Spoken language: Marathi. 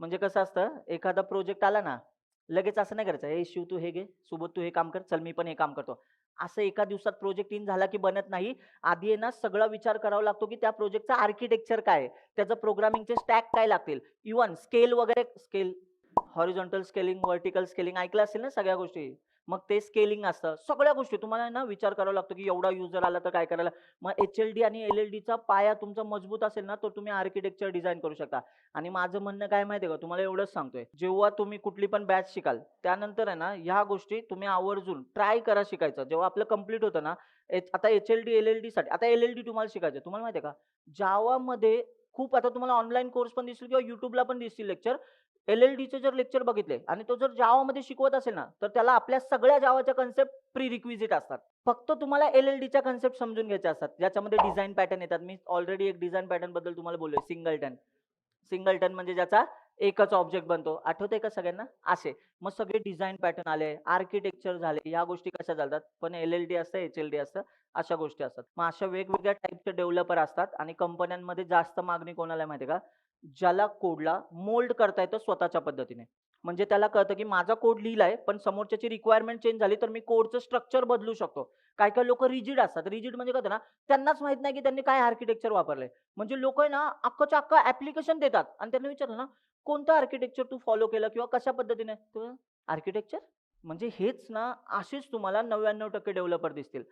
म्हणजे कसं असतं, एखादा प्रोजेक्ट आला ना, लगेच असं नाही करायचं, "ए शिव तू हे घे, सुबोध तू हे काम कर, चल मी पण हे काम करतो." असं एका दिवसात प्रोजेक्ट इन झाला की बनत नाही. आधी आहे ना सगळा विचार करावा लागतो, की त्या प्रोजेक्टचा आर्किटेक्चर काय आहे? त्याचं प्रोग्रामिंगचे स्टॅक काय लागतील? इव्हन स्केल वगैरे scale horizontal scaling, vertical scaling ऐकलं असेल ना सगळ्या गोष्टी. मग ते स्केलिंग असतं. सगळ्या गोष्टी तुम्हाला आहे ना विचार करावा लागतो, की एवढा युजर आला तर काय करायला? मग एच-एल-डी आणि एल-एल-डीचा पाया तुमचा मजबूत असेल ना, तर तुम्ही आर्किटेक्चर डिझाइन करू शकता. आणि माझं म्हणणं काय माहिती आहे का, तुम्हाला एवढंच सांगतोय, जेव्हा तुम्ही कुठली पण बॅच शिकाल, त्यानंतर आहे ना, ह्या गोष्टी तुम्ही आवर्जून ट्राय करा शिकायचं. जेव्हा आपलं कंप्लीट होतं ना, आता एच-एल-डी, एल-एल-डीसाठी आता एल-एल-डी तुम्हाला शिकायचं आहे. तुम्हाला माहिती आहे का, जावामध्ये खूप आता तुम्हाला ऑनलाईन कोर्स पण दिसतील किंवा YouTubeला पण दिसतील लेक्चर. एल-एल-डीचे जर लेक्चर बघितले आणि तो जर जावामध्ये शिकवत असेल ना, तर त्याला आपल्या सगळ्या जावाच्या कन्सेप्ट प्री रिक्विजिट असतात. फक्त तुम्हाला एल-एल-डीच्या कन्सेप्ट समजून घ्यायच्या असतात. ज्याच्यामध्ये डिझाइन पॅटर्न येतात. मी ऑलरेडी एक डिझाइन पॅटर्नबद्दल तुम्हाला बोललोय, सिंगलटन. सिंगलटन म्हणजे ज्याचा एकच ऑब्जेक्ट बनतो. आठवतंय का सगळ्यांना? असे. मग सगळे डिझाइन पॅटर्न आले, आर्किटेक्चर झाले, ह्या गोष्टी कशा चालतात. पण एल-एल-डी असतं, एच-एल-डी असतं, अशा गोष्टी असतात. मग अशा वेगवेगळ्या टाइपचे डेव्हलपर असतात आणि कंपन्यांमध्ये जास्त मागणी कोणाला आहे माहिती आहे का? ज्याला कोडला मोल्ड करता येतं स्वतःच्या पद्धतीने. म्हणजे त्याला कळतं, की माझा कोड लिहिलाय, पण समोरच्याची रिक्वायरमेंट चेंज झाली, तर मी कोडचं स्ट्रक्चर बदलू शकतो. काही-काही लोकं रिजिड असतात. रिजिड म्हणजे काय होतं ना, त्यांनाच माहीत नाही, की त्यांनी काय आर्किटेक्चर वापरलंय. म्हणजे लोकं आहे ना, अख्खच्या अख्खं ॲप्लिकेशन देतात आणि त्यांना विचारलं ना, "कोणतं आर्किटेक्चर तू फॉलो केलं किंवा कशा पद्धतीने?" तर आर्किटेक्चर? म्हणजे हेच ना, असेच तुम्हाला 99% डेव्हलपर दिसतील.